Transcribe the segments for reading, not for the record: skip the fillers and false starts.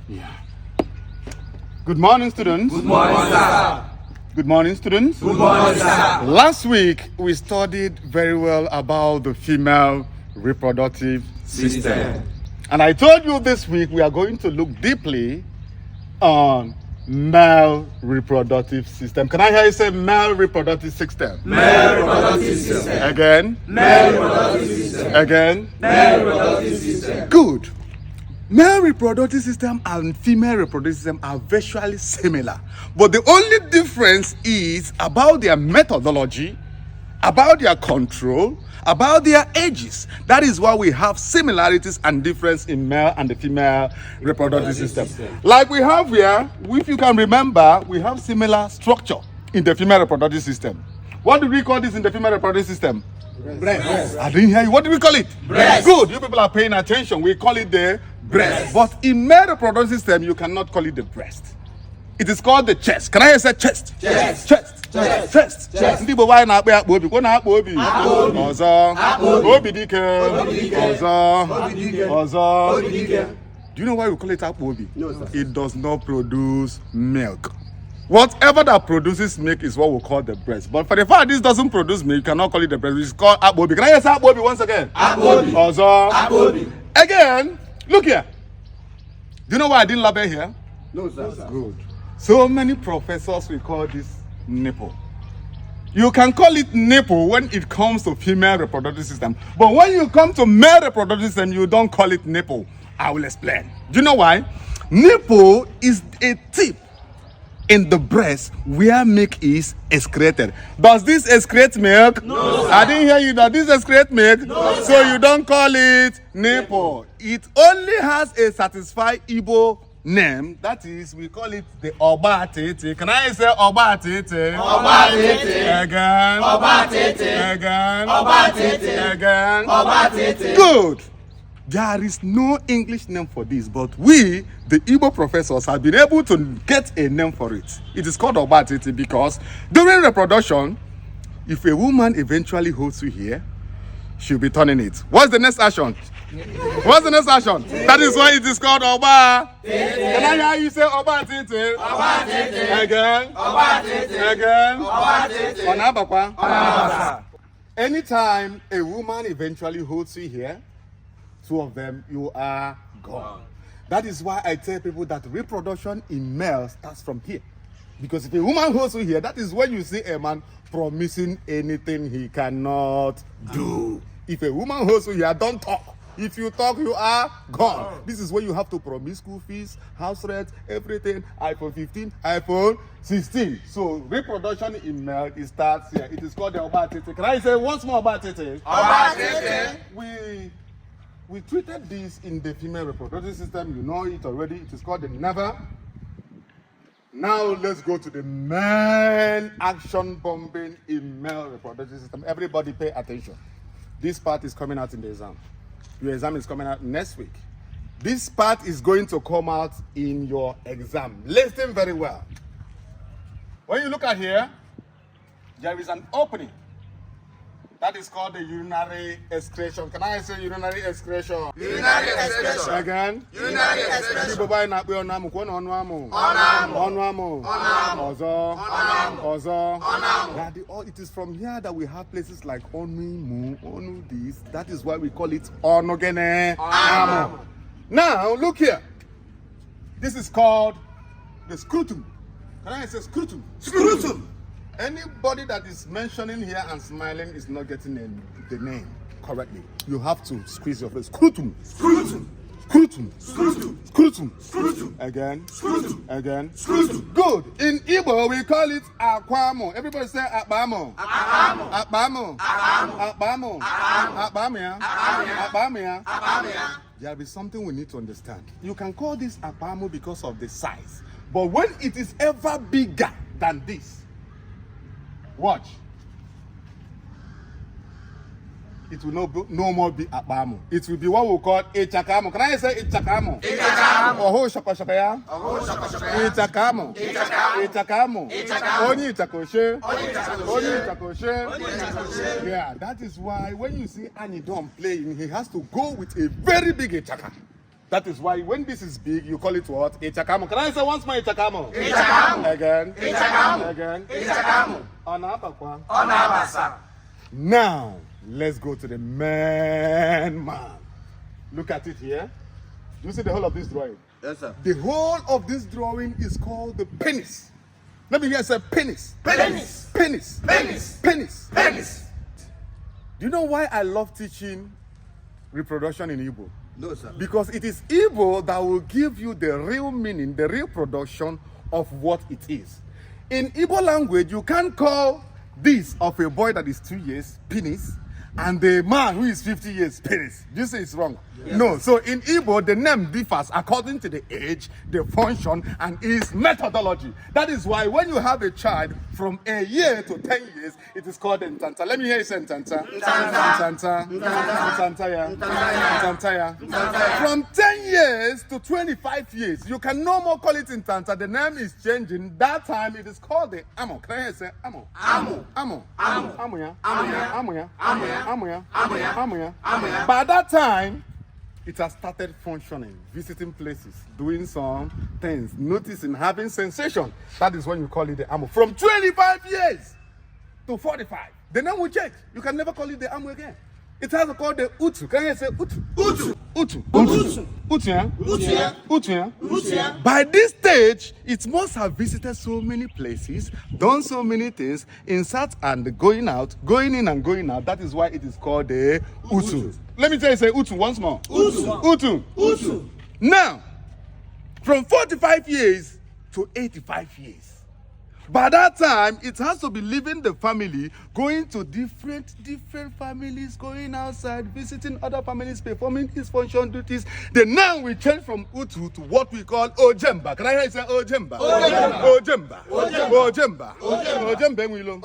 Yeah. Good morning, students. Good morning, sir. Good morning, students. Good morning, sir. Last week, we studied very well about the female reproductive system. And I told you this week we are going to look deeply on male reproductive system. Can I hear you say male reproductive system? Male reproductive system. Again? Male reproductive system. Again? Male reproductive system. Good. Male reproductive system and female reproductive system are virtually similar, but the only difference is about their methodology, about their control, about their ages. That is why we have similarities and difference in male and the female reproductive system. Like we have here, if you can remember, we have similar structure in the female reproductive system. What do we call this in the female reproductive system? Breast. I didn't hear you. What do we call it? Breast. Good. You people are paying attention. We call it the breast. But in male reproductive system, you cannot call it the breast. It is called the chest. Can I say chest? Chest. Chest. Chest. Chest. Chest. Ndị Igbo anyị na-akpọ ya akpa obi. Kwa na-akpa obi. Obi. Ọzọ. Obi. Obi dike. Obi dike. Ọzọ. Obi dike. Ọzọ. Obi dike. Do you know why we call it akpa obi? No, sir. It does not produce milk. Whatever that produces milk is what we call the breast. But for the fact this doesn't produce milk, you cannot call it the breast. It's called akpa obi. Can I say akpa obi once again? Akpa obi. Ọzọ. Akpa obi. Again, look here. Do you know why I didn't label here? No, sir. Good. So many professors will call this nipple. You can call it nipple when it comes to female reproductive system. But when you come to male reproductive system, you don't call it nipple. I will explain. Do you know why? Nipple is a tip in the breast where milk is excreted. Does this excrete milk? No, sir. I didn't hear you. Does this excrete milk? No, so sir. you don't call it nipple. It only has a satisfied Igbo name. That is, we call it the Oba Tete. Can I say Oba Tete? Oba Tete. Again. Oba Tete. Again. Oba Tete. Again. Oba Tete. Good. There is no English name for this, but we, the Igbo professors, have been able to get a name for it. It is called Oba Tete because during reproduction, if a woman eventually holds you here, she'll be turning it. What's the next action? What's the next action? That is why it is called Oba Tete. Can I hear you say Oba Tete? Oba Tete. Again. Oba Tete. Again. Oba Tete. Onabakwa. Onabakwa. Anytime a woman eventually holds you here, two of them, you are gone. That is why I tell people that reproduction in males starts from here. Because if a woman holds you here, that is when you see a man promising anything he cannot do. If a woman holds you here, don't talk. If you talk, you are gone. This is when you have to promise school fees, house rent, everything. iPhone 15, iPhone 16. So reproduction in male, it starts here. It is called the Oba Tete. Can I say once more Oba Tete? Oba Tete. We treated this in the female reproductive system. You know it already. It is called the never. Now let's go to the male action bombing in male reproductive system. Everybody pay attention. This part is coming out in the exam. Your exam is coming out next week. This part is going to come out in your exam. Listen very well. When you look at here, there is an opening. That is called the urinary excretion. Can I say urinary excretion? Urinary excretion. Again? Urinary excretion. Ọnụ amụ. Ọzọ. It is from here that we have places like Onu Imu, Onu this. That is why we call it Onogene Amu. Now, look here. This is called the scrotum. Can I say scrotum? Scrotum. Anybody that is mentioning here and smiling is not getting the name correctly. You have to squeeze your face. Scrotum. Scrotum. Scrotum. Scrotum. Scrotum. Scrotum. Again. Scrotum. Again. Scrotum. Good. In Igbo, we call it akwamo. Everybody say akbamo. Akbamo. Akbamo. Akbamo. Akbamo. Akbamo. Akbamia. Akbamia. Akbamia. Akbamia. There is something we need to understand. You can call this akbamo because of the size. But when it is ever bigger than this, watch. It will no more be akbamo. It will be what we call ichakamo. Can I say ichakamo? Ichakamo. Oho shakashakaya. Oho shakashakaya. Ichakamo. Ichakamo. Ichakamo. Ichakamo. Oni ichakoshe. Oni ichakoshe. Oni ichakoshe. Oni ichakoshe. Yeah, that is why when you see Anidom playing, he has to go with a very big ichaka. That is why when this is big, you call it what? Ichakamo. Can I say once more Ichakamo? Ichakamo. Again. Ichakamo. Again. Ichakamo. Onabakwa. Onabasa. Now, let's go to the man. Look at it here. Do you see the whole of this drawing? Yes, sir. The whole of this drawing is called the penis. Let me hear say penis. Penis. Penis. Penis. Penis. Penis. Do you know why I love teaching reproduction in Igbo? No, sir. Because it is Igbo that will give you the real meaning, the real production of what it is. In Igbo language, you can't call this of a boy that is 2 years penis and the man who is 50 years penis. Do you say it's wrong? Yes. No. So in Igbo, the name differs according to the age, the function, and its methodology. That is why when you have a child from a year to 10 years, it is called Ntanta. Let me hear you say Ntanta. Ntanta. Ntanta. Ntanta. From 10 years to 25 years, you can no more call it Ntanta. The name is changing. That time it is called the Amo. Can I hear you say Amo? Amo. Amo. Amo. Amo ya. Amo ya. Amo ya. Amo ya. Amo ya. Amo ya. Amo ya. Amo ya. By that time, it has started functioning, visiting places, doing some things, noticing, having sensation. That is when you call it the amo. From 25 years to 45, the name will change. You can never call it the amo again. It has to call the utu. Can you say utu? Utu. Utu. Utu. Utu, yeah? Utu, yeah? Utu, yeah? Utu, yeah? By this stage, it must have visited so many places, done so many things, insert and going out, going in and going out. That is why it is called the utu. Let me tell you, say utu once more. Utu. Utu. Utu. Now, from 45 years to 85 years. By that time, it has to be leaving the family, going to different families, going outside, visiting other families, performing his function duties. The name will change from Utu to what we call Ojemba. Can I hear you say Ojemba? Ojemba. Ojemba. Ojemba. Ojemba.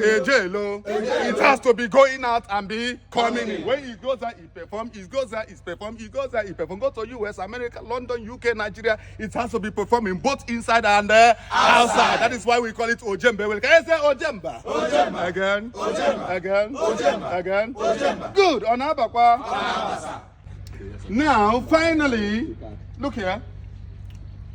Ejelo. It has to be going out and be coming in. When he goes out, he performs. He goes out, he performs. He goes out, he performs. Go to US, America, London, UK, Nigeria. It has to be performing both inside and outside. That is why we call it Ojembe. Can I say Ojemba? Ojemba. Again. Ojemba. Again. Ojemba. Again. Ojemba. Good. Onabakwa. Now, finally, look here.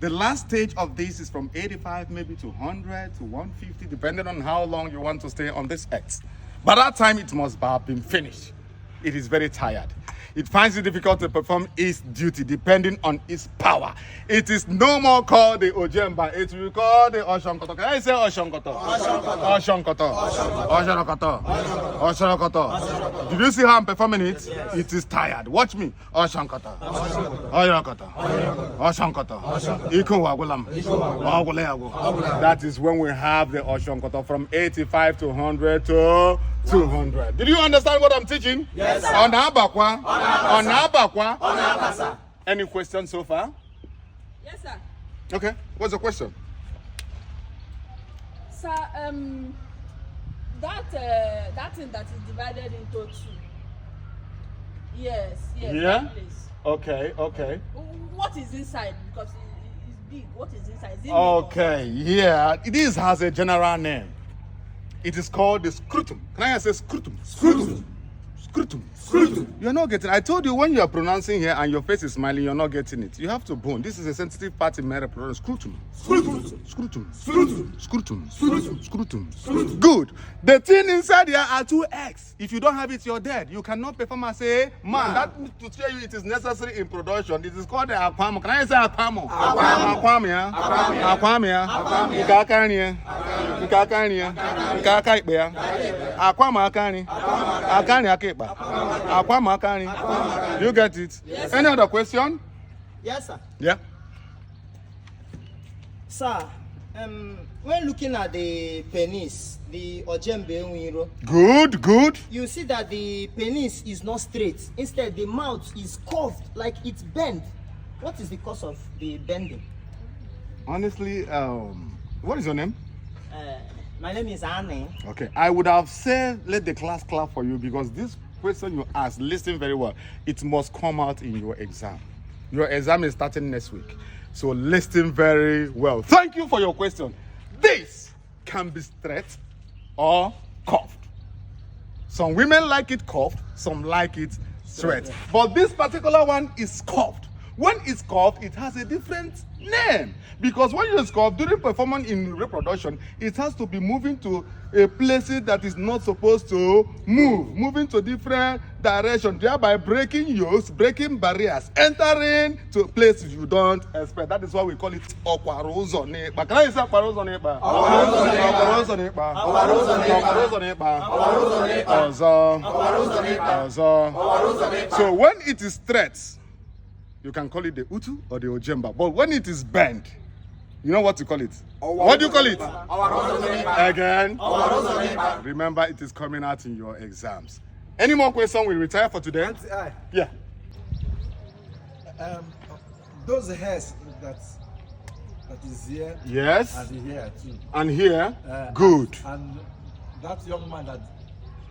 The last stage of this is from 85 maybe to 100 to 150, depending on how long you want to stay on this earth. By that time, it must have been finished. It is very tired. It finds it difficult to perform its duty depending on its power. It is no more called the Ojemba. It will be called the Oshonkoto. Can I say Oshonkoto? Oshonkoto. Oshonkoto. Oshonkoto. Did you see how I'm performing it? Yes. It is tired. Watch me. Oshonkoto. Oshonkoto. Oshonkoto. Iko wagulam. Wagule. That is when we have the Oshonkoto from 85 to 100 to 200. Did you understand what I'm teaching? Yes, sir. Onabakwa. Any questions so far? Yes, sir. Okay. What's the question? Sir, that thing that is divided into two. Yes. Yeah? That place. Okay. What is inside? Because it's big. What is inside? Is it Okay, yeah. This has a general name. It is called the scrotum. Can I say scrotum? Scrotum. You're not getting it. I told you when you are pronouncing here and your face is smiling, you're not getting it. You have to bone. This is a sensitive part in my reproduction. Scrotum. Good. The thing inside here are two eggs. If you don't have it, you're dead. You cannot perform as a man. That means to tell you it is necessary in production. This is called the aquamo. Can I say aquamo? Aquamo, yeah. Aquamo, yeah. Akani. Do you get it? Yes, any other question? Yes, sir. Yeah. Sir, when looking at the penis, the Ojembe Nwiro, Good. you see that the penis is not straight. Instead, the mouth is curved, like it's bent. What is the cause of the bending? Honestly, what is your name? My name is Anne. Okay, I would have said let the class clap for you because this question you asked, listen very well. It must come out in your exam. Your exam is starting next week. So listen very well. Thank you for your question. This can be straight or curved. Some women like it curved, some like it straight. But this particular one is curved. When it's curved, it has a different name. Because when it's curved, during performance in reproduction, it has to be moving to a place that is not supposed to move, moving to different direction, thereby breaking yokes, breaking barriers, entering to places you don't expect. That is why we call it okwarozo nepa. Can I say okwarozo nepa? Okwarozo nepa. Okwarozo nepa. So when it is straight, you can call it the utu or the ojemba. But when it is bent, you know what to call it? What do you call it? Again? Remember, it is coming out in your exams. Any more questions? We retire for today? Yeah. Those hairs that is here. Yes. And here too. And here? Good. And that young man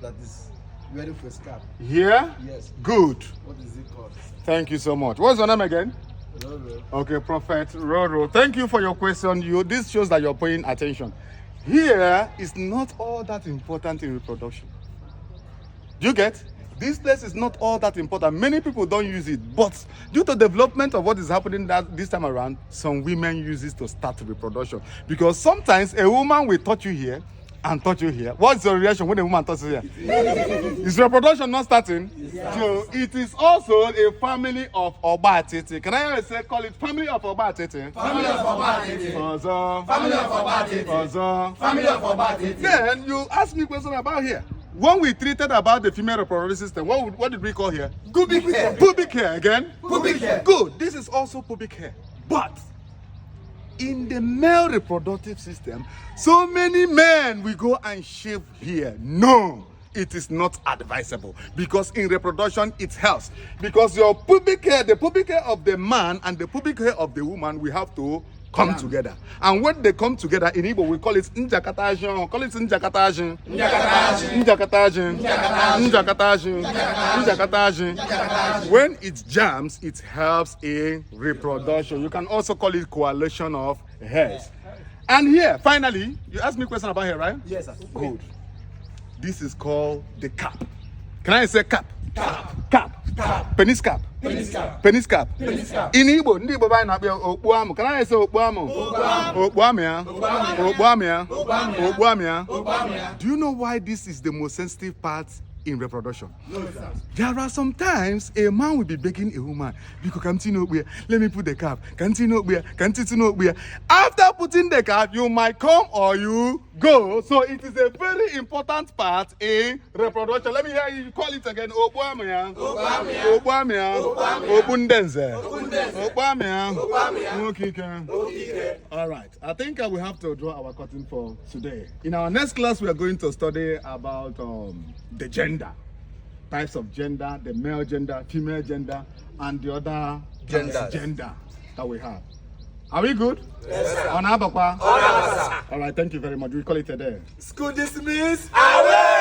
that is wearing face cap. Here? Yes. Good. What is it called? Thank you so much. What's your name again? Roro. Okay, Prophet Roro. Thank you for your question. This shows that you're paying attention. Here is not all that important in reproduction. Do you get? This place is not all that important. Many people don't use it, but due to development of what is happening this time around, some women use it to start reproduction. Because sometimes a woman will touch you here and touch you here. What's your reaction when a woman touches you here? Is reproduction not starting? Yes. So it is also a family of Obatete. Can I say call it family of Obatete? Family of Obatete. Also. Family of Obatete. Also. Family of Obatete. Then you ask me a question about here. When we treated about the female reproductive system, what did we call here? Pubic hair. Pubic hair again? Pubic hair. Good. This is also pubic hair. But in the male reproductive system, so many men will go and shave here. No, it is not advisable, because in reproduction it helps. Because your pubic hair, the pubic hair of the man and the pubic hair of the woman, we have to come together. And when they come together in Igbo, we call it njakatajin. Call it njakatajin. Njakatajin. Njakatajin. Njakatajin. When it jams, it helps in reproduction. You can also call it coalition of hairs. And here, finally, you asked me a question about hair, right? Yes, sir. Good. This is called the cap. Can I say cap? Cap. Cap. Cap. Penis cap. Penis cap. Penis cap. Penis cap. In Igbo, ndị Igbo anyị na-akpọ okpuamu. Can I say okpuamu? Okpuamu ya. Okpuamu ya. Okpuamu ya. Do you know why this is the most sensitive part in reproduction? No, sir. There are sometimes a man will be begging a woman, because let me put the cap. After putting the cap, you might come or you go. So it is a very important part in reproduction. Let me hear you call it again. Okpuamu. All right. I think I will have to draw our curtain for today. In our next class, we are going to study about the gender, types of gender, the male gender, female gender, and the other gender that we have. Are we good? Yes, sir. On Abakwa? All right, sir. All right, thank you very much. We call it a day. School dismissed. Away!